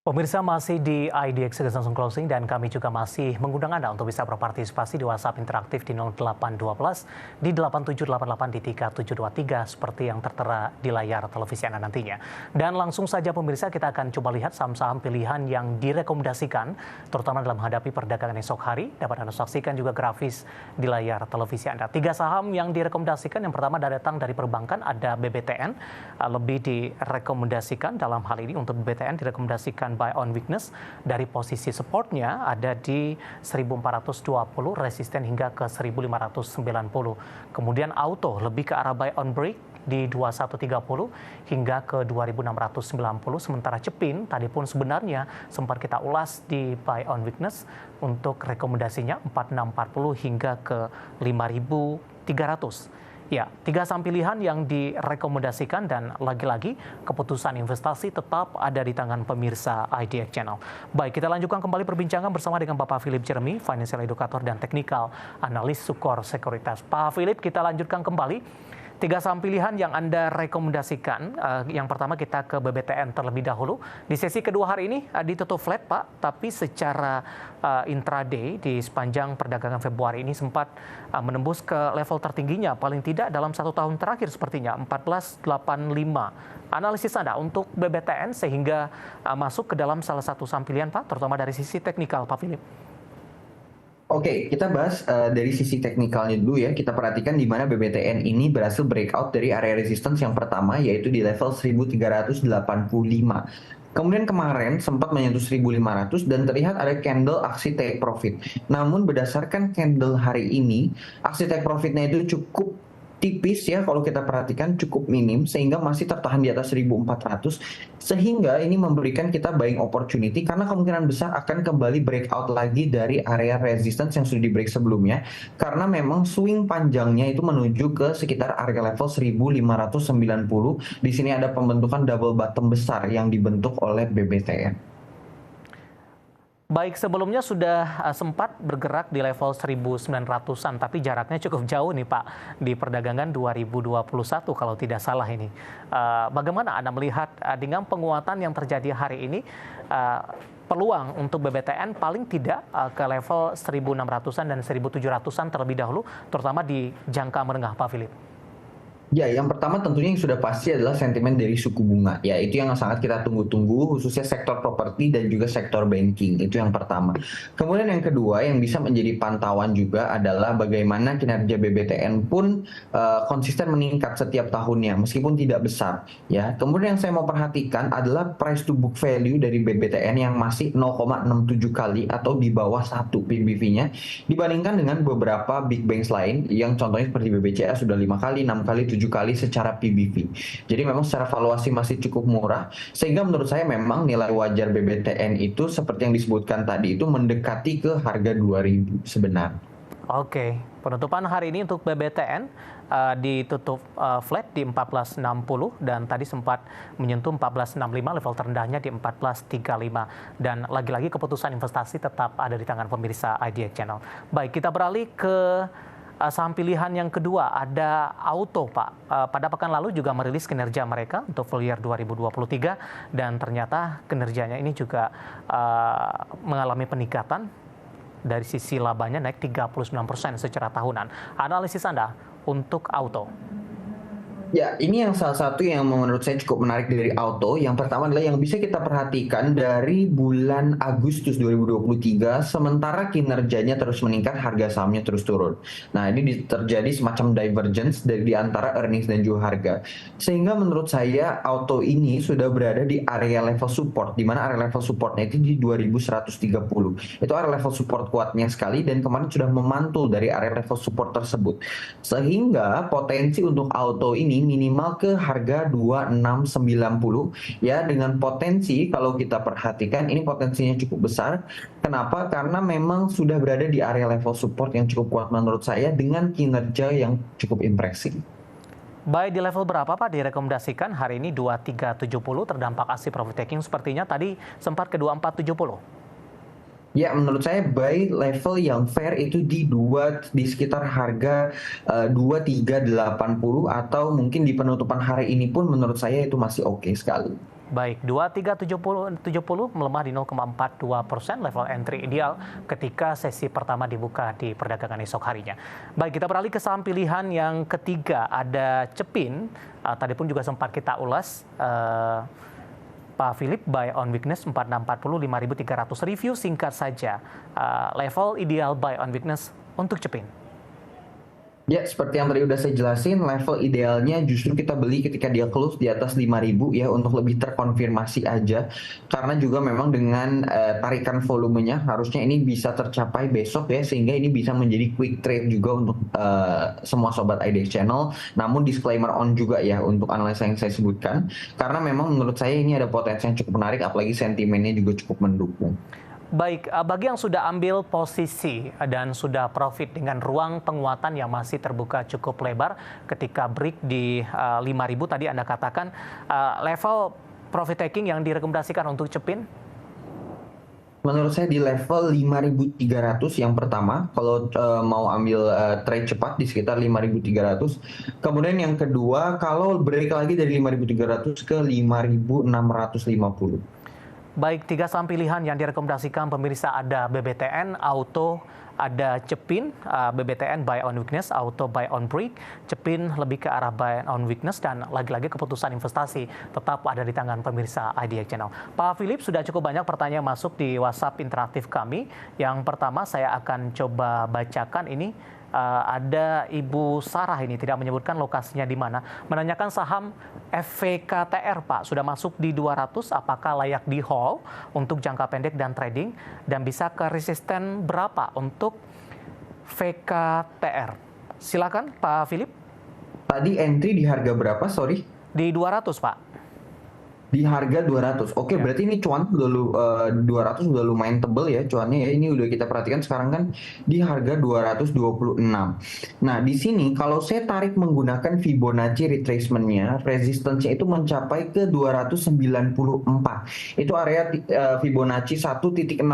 Pemirsa masih di IDX Langsung Closing dan kami juga masih mengundang Anda untuk bisa berpartisipasi di WhatsApp interaktif di 0812 di 8788 di 3723 seperti yang tertera di layar televisi Anda nantinya. Dan langsung saja pemirsa kita akan coba lihat saham-saham pilihan yang direkomendasikan terutama dalam menghadapi perdagangan esok hari. Dapat Anda saksikan juga grafis di layar televisi Anda. 3 saham yang direkomendasikan, yang pertama datang dari perbankan ada BBTN, lebih direkomendasikan dalam hal ini untuk BBTN direkomendasikan buy on weakness dari posisi supportnya ada di 1420, resisten hingga ke 1590. Kemudian auto lebih ke arah buy on break di 2130 hingga ke 2690. Sementara Cepin tadi pun sebenarnya sempat kita ulas di buy on weakness untuk rekomendasinya 4640 hingga ke 5300. Ya, 3 saham pilihan yang direkomendasikan dan lagi-lagi keputusan investasi tetap ada di tangan pemirsa IDX Channel. Baik, kita lanjutkan kembali perbincangan bersama dengan Bapak Philip Jeremy, Financial Educator dan Technical Analis Sukor Sekuritas. Pak Philip, kita lanjutkan kembali. 3 saham pilihan yang Anda rekomendasikan, yang pertama kita ke BBTN terlebih dahulu. Di sesi kedua hari ini ditutup flat Pak, tapi secara intraday di sepanjang perdagangan Februari ini sempat menembus ke level tertingginya paling tidak dalam 1 tahun terakhir sepertinya, 1485. Analisis Anda untuk BBTN sehingga masuk ke dalam salah satu saham pilihan Pak, terutama dari sisi teknikal Pak Philip. Oke, kita bahas dari sisi teknikalnya dulu ya. Kita perhatikan di mana BBTN ini berhasil breakout dari area resistance yang pertama, yaitu di level 1385. Kemudian kemarin sempat menyentuh 1500 dan terlihat ada candle aksi take profit. Namun berdasarkan candle hari ini, aksi take profitnya itu cukup tipis ya, kalau kita perhatikan cukup minim sehingga masih tertahan di atas 1400, sehingga ini memberikan kita buying opportunity karena kemungkinan besar akan kembali breakout lagi dari area resistance yang sudah di break sebelumnya, karena memang swing panjangnya itu menuju ke sekitar area level 1590. Di sini ada pembentukan double bottom besar yang dibentuk oleh BBTN. Baik, sebelumnya sudah sempat bergerak di level 1900-an, tapi jaraknya cukup jauh nih Pak, di perdagangan 2021 kalau tidak salah ini. Bagaimana Anda melihat dengan penguatan yang terjadi hari ini, peluang untuk BBTN paling tidak ke level 1600-an dan 1700-an terlebih dahulu, terutama di jangka menengah Pak Philip? Ya, yang pertama tentunya yang sudah pasti adalah sentimen dari suku bunga. Ya, itu yang sangat kita tunggu-tunggu, khususnya sektor properti dan juga sektor banking. Itu yang pertama. Kemudian yang kedua yang bisa menjadi pantauan juga adalah bagaimana kinerja BBTN pun konsisten meningkat setiap tahunnya, meskipun tidak besar. Ya, kemudian yang saya mau perhatikan adalah price to book value dari BBTN yang masih 0,67 kali atau di bawah 1 PBV-nya dibandingkan dengan beberapa big banks lain yang contohnya seperti BBCA sudah 5 kali, 6 kali, 7 kali secara PBV. Jadi memang secara valuasi masih cukup murah, sehingga menurut saya memang nilai wajar BBTN itu seperti yang disebutkan tadi itu mendekati ke harga 2000 sebenarnya. Oke, penutupan hari ini untuk BBTN ditutup flat di 1460 dan tadi sempat menyentuh 1465, level terendahnya di 1435. Dan lagi-lagi keputusan investasi tetap ada di tangan pemirsa IDX Channel. Baik, kita beralih ke saham pilihan yang kedua, ada Auto Pak. Pada pekan lalu juga merilis kinerja mereka untuk full year 2023 dan ternyata kinerjanya ini juga mengalami peningkatan dari sisi labanya naik 39% secara tahunan. Analisis Anda untuk Auto? Ya, ini yang salah satu yang menurut saya cukup menarik dari Auto. Yang pertama adalah yang bisa kita perhatikan dari bulan Agustus 2023, sementara kinerjanya terus meningkat, harga sahamnya terus turun. Nah, ini terjadi semacam divergence dari di antara earnings dan juga harga. Sehingga menurut saya Auto ini sudah berada di area level support, di mana area level supportnya itu di 2130. Itu area level support kuatnya sekali dan kemarin sudah memantul dari area level support tersebut. Sehingga potensi untuk Auto ini minimal ke harga 2690 ya, dengan potensi kalau kita perhatikan ini potensinya cukup besar. Kenapa? Karena memang sudah berada di area level support yang cukup kuat menurut saya dengan kinerja yang cukup impresif. Baik, di level berapa Pak direkomendasikan hari ini? 2370 terdampak aksi profit taking sepertinya tadi sempat ke 2470. Ya, menurut saya buy level yang fair itu di sekitar harga 2380 atau mungkin di penutupan hari ini pun menurut saya itu masih oke sekali. Baik, 2370 melemah di 0,42%, level entry ideal ketika sesi pertama dibuka di perdagangan esok harinya. Baik, kita beralih ke saham pilihan yang ketiga, ada Cepin. Tadi pun juga sempat kita ulas. Pak Philip, buy on weakness 4640, 5300. Review singkat saja, level ideal buy on weakness untuk Cepin. Ya, seperti yang tadi udah saya jelasin, level idealnya justru kita beli ketika dia close di atas 5.000 ya, untuk lebih terkonfirmasi aja. Karena juga memang dengan tarikan volumenya harusnya ini bisa tercapai besok ya, sehingga ini bisa menjadi quick trade juga untuk semua sobat IDX Channel. Namun disclaimer on juga ya untuk analisa yang saya sebutkan, karena memang menurut saya ini ada potensi yang cukup menarik, apalagi sentimennya juga cukup mendukung. Baik, bagi yang sudah ambil posisi dan sudah profit dengan ruang penguatan yang masih terbuka cukup lebar ketika break di 5.000 tadi Anda katakan, level profit taking yang direkomendasikan untuk Cepin? Menurut saya di level 5.300 yang pertama, kalau mau ambil trade cepat di sekitar 5.300. Kemudian yang kedua, kalau break lagi dari 5.300 ke 5.650. Baik, 3 saham pilihan yang direkomendasikan pemirsa ada BBTN, Auto, ada Cepin, BBTN buy on weakness, Auto buy on break, Cepin lebih ke arah buy on weakness, dan lagi-lagi keputusan investasi tetap ada di tangan pemirsa IDX Channel. Pak Philip, sudah cukup banyak pertanyaan masuk di WhatsApp interaktif kami. Yang pertama saya akan coba bacakan ini. Ada Ibu Sarah ini tidak menyebutkan lokasinya di mana, menanyakan saham FVKTR Pak, sudah masuk di 200, apakah layak di hold untuk jangka pendek dan trading, dan bisa ke resisten berapa untuk VKTR? Silakan Pak Philip. Tadi entry di harga berapa, sorry? Di 200 Pak. Di harga 200. Oke, berarti ini cuan udah 200 udah lumayan tebel ya cuannya ya. Ini udah kita perhatikan sekarang kan di harga 226. Nah, di sini kalau saya tarik menggunakan Fibonacci retracement-nya, resistance-nya itu mencapai ke 294. Itu area Fibonacci 1.618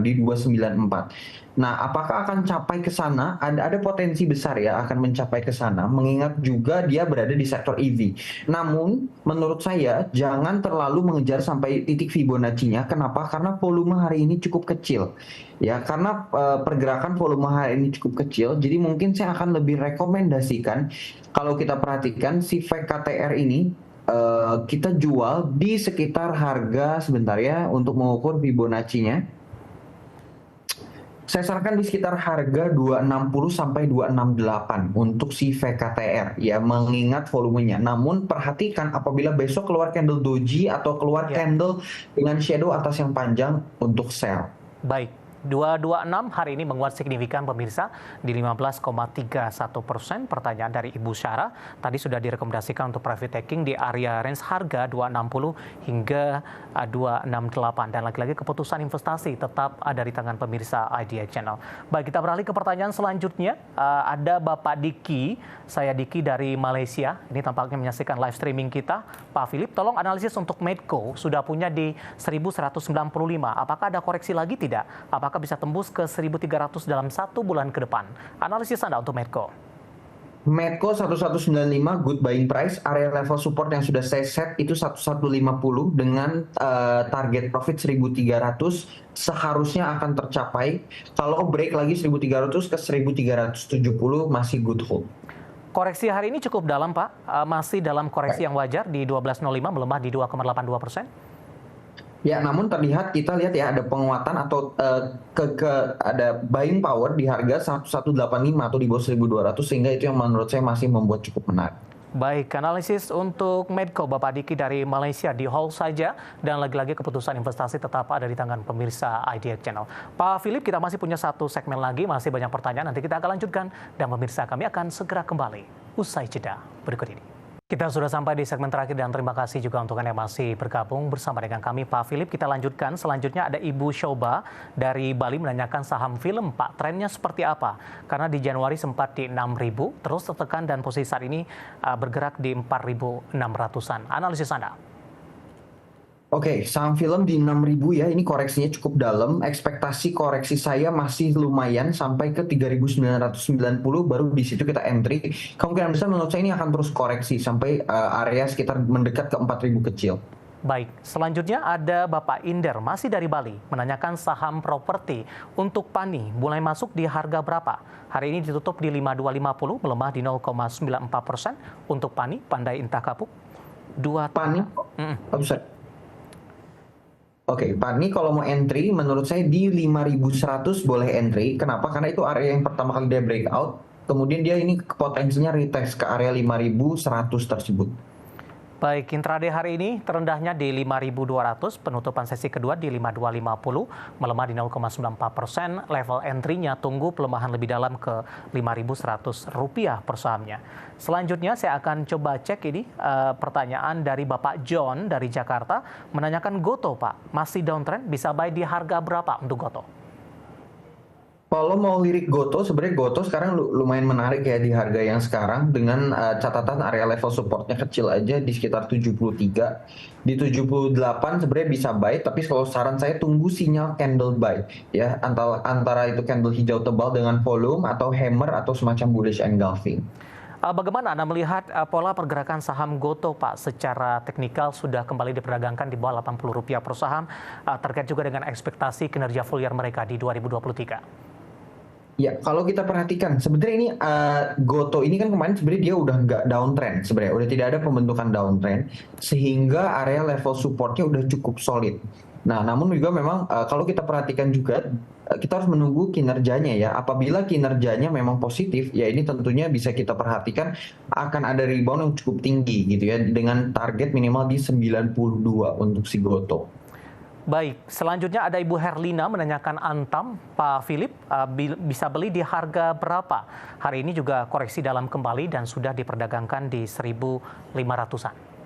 di 294. Nah, apakah akan capai ke sana? Ada potensi besar ya akan mencapai ke sana, mengingat juga dia berada di sektor EV. Namun, menurut saya jangan terlalu mengejar sampai titik Fibonacci-nya. Kenapa? Karena volume hari ini cukup kecil. Ya, karena pergerakan volume hari ini cukup kecil, jadi mungkin saya akan lebih rekomendasikan kalau kita perhatikan si VKTR ini kita jual di sekitar harga, sebentar ya untuk mengukur Fibonacci-nya. Saya sarankan di sekitar harga 260 sampai 268 untuk si VKTR ya, mengingat volumenya. Namun perhatikan apabila besok keluar candle doji atau keluar candle dengan shadow atas yang panjang untuk sell. Baik. 226 hari ini menguat signifikan pemirsa di 15,31%. Pertanyaan dari Ibu Syara, tadi sudah direkomendasikan untuk profit taking di area range harga 260 hingga 268, dan lagi-lagi keputusan investasi tetap ada di tangan pemirsa IDX Channel. Baik, kita beralih ke pertanyaan selanjutnya. Ada Bapak Diki, saya Diki dari Malaysia. Ini tampaknya menyaksikan live streaming kita. Pak Philip, tolong analisis untuk Medco, sudah punya di 1195. Apakah ada koreksi lagi tidak? Apakah bisa tembus ke 1.300 dalam 1 bulan ke depan? Analisis Anda untuk Medco. Medco 1195 good buying price, area level support yang sudah saya set itu 1150 dengan target profit 1.300 seharusnya akan tercapai. Kalau break lagi 1.300 ke 1.370 masih good hold. Koreksi hari ini cukup dalam Pak, masih dalam koreksi yang wajar di 12.05 melemah di 2,82%. Ya, namun terlihat kita lihat ya ada penguatan atau ada buying power di harga 1185 atau di bawah 1.200, sehingga itu yang menurut saya masih membuat cukup menarik. Baik, analisis untuk Medco Bapak Diki dari Malaysia di hold saja, dan lagi-lagi keputusan investasi tetap ada di tangan pemirsa IDX Channel. Pak Philip, kita masih punya satu segmen lagi, masih banyak pertanyaan, nanti kita akan lanjutkan, dan pemirsa kami akan segera kembali usai jeda berikut ini. Kita sudah sampai di segmen terakhir, dan terima kasih juga untuk Anda yang masih bergabung bersama dengan kami. Pak Philip, kita lanjutkan. Selanjutnya ada Ibu Shoba dari Bali menanyakan saham film Pak, trennya seperti apa? Karena di Januari sempat di 6.000, terus tertekan dan posisi saat ini bergerak di 4.600-an. Analisis Anda. Oke, saham film di 6.000 ya, ini koreksinya cukup dalam. Ekspektasi koreksi saya masih lumayan sampai ke 3.990, baru di situ kita entry. Kemungkinan besar menurut saya ini akan terus koreksi sampai area sekitar mendekat ke 4.000 kecil. Baik, selanjutnya ada Bapak Inder, masih dari Bali, menanyakan saham properti untuk PANI mulai masuk di harga berapa? Hari ini ditutup di 5250, melemah di 0,94%. Untuk PANI, Pandai Indah Kapuk, 2 PANI, Oke, PANI kalau mau entry, menurut saya di 5.100 boleh entry. Kenapa? Karena itu area yang pertama kali dia breakout. Kemudian dia ini potensinya retest ke area 5.100 tersebut. Baik, intraday hari ini terendahnya di 5.200, penutupan sesi kedua di 5250, melemah di 0,94%, level entry-nya tunggu pelemahan lebih dalam ke Rp5.100 per sahamnya. Selanjutnya saya akan coba cek ini pertanyaan dari Bapak John dari Jakarta, menanyakan Goto Pak, masih downtrend, bisa buy di harga berapa untuk Goto? Kalau mau lirik Goto, sebenarnya Goto sekarang lumayan menarik ya di harga yang sekarang dengan catatan area level supportnya kecil aja di sekitar 73. Di 78 sebenarnya bisa buy, tapi kalau saran saya tunggu sinyal candle buy ya antara itu candle hijau tebal dengan volume atau hammer atau semacam bullish engulfing. Bagaimana Anda melihat pola pergerakan saham Goto, Pak? Secara teknikal sudah kembali diperdagangkan di bawah Rp80 per saham, terkait juga dengan ekspektasi kinerja full year mereka di 2023. Ya, kalau kita perhatikan, sebenarnya ini Goto ini kan kemarin sebenarnya dia udah nggak downtrend sebenarnya, udah tidak ada pembentukan downtrend, sehingga area level supportnya udah cukup solid. Nah, namun juga memang kalau kita perhatikan juga, kita harus menunggu kinerjanya ya. Apabila kinerjanya memang positif, ya ini tentunya bisa kita perhatikan akan ada rebound yang cukup tinggi gitu ya, dengan target minimal di 92 untuk si Goto. Baik, selanjutnya ada Ibu Herlina menanyakan Antam, Pak Philip, bisa beli di harga berapa? Hari ini juga koreksi dalam kembali dan sudah diperdagangkan di 1.500-an.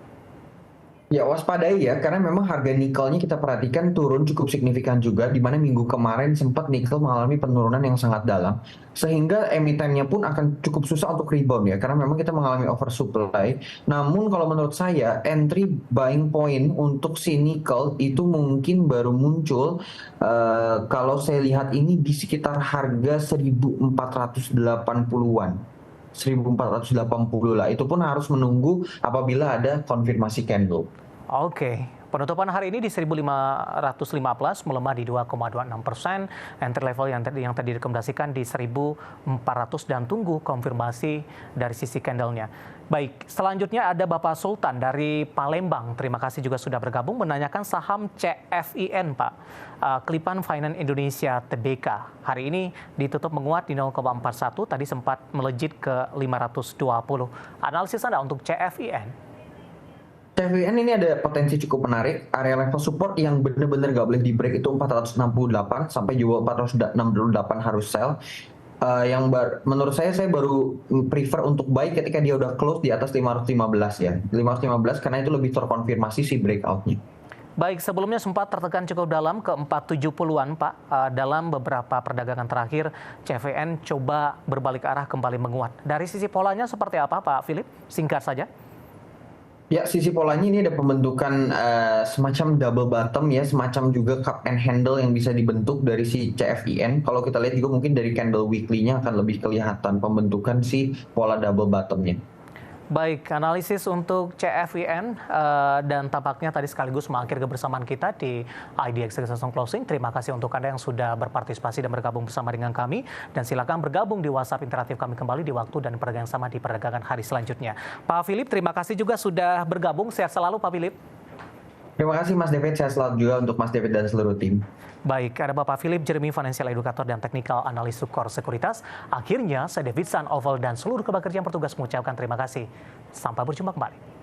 Ya, waspadai ya, karena memang harga nikelnya kita perhatikan turun cukup signifikan juga, di mana minggu kemarin sempat nikel mengalami penurunan yang sangat dalam, sehingga emitennya pun akan cukup susah untuk rebound ya, karena memang kita mengalami oversupply. Namun kalau menurut saya, entry buying point untuk si nikel itu mungkin baru muncul kalau saya lihat ini di sekitar harga 1.480-an. 1.480 lah, itu pun harus menunggu apabila ada konfirmasi candle. Oke, penutupan hari ini di 1.515, melemah di 2,26%, entry level yang tadi direkomendasikan di 1.400 dan tunggu konfirmasi dari sisi candle-nya. Baik, selanjutnya ada Bapak Sultan dari Palembang, terima kasih juga sudah bergabung, menanyakan saham CFIN Pak, Klipan Finance Indonesia Tbk. Hari ini ditutup menguat di 0,41, tadi sempat melejit ke 520. Analisis Anda untuk CFIN? CFIN ini ada potensi cukup menarik. Area level support yang benar-benar nggak boleh di break itu 468 sampai juga 468 harus sell. Menurut saya baru prefer untuk buy ketika dia udah close di atas 515 ya. 515 karena itu lebih terkonfirmasi si breakoutnya. Baik, sebelumnya sempat tertekan cukup dalam ke 470-an Pak. Dalam beberapa perdagangan terakhir, CFIN coba berbalik arah kembali menguat. Dari sisi polanya seperti apa Pak Philip? Singkat saja. Ya, sisi polanya ini ada pembentukan semacam double bottom ya, semacam juga cup and handle yang bisa dibentuk dari si CFIN. Kalau kita lihat juga mungkin dari candle weekly-nya akan lebih kelihatan pembentukan si pola double bottom-nya. Baik, analisis untuk CFIN dan tampaknya tadi sekaligus mengakhiri kebersamaan kita di IDX Execution Closing. Terima kasih untuk Anda yang sudah berpartisipasi dan bergabung bersama dengan kami. Dan silakan bergabung di WhatsApp interaktif kami kembali di waktu dan perdagangan yang sama di perdagangan hari selanjutnya. Pak Philip, terima kasih juga sudah bergabung. Sehat selalu Pak Philip. Terima kasih Mas David, saya selalu juga untuk Mas David dan seluruh tim. Baik, ada Bapak Philip Jeremy, Financial Educator dan Technical Analis Sukor Sekuritas. Akhirnya, saya David San Oval dan seluruh kebagian petugas mengucapkan terima kasih. Sampai berjumpa kembali.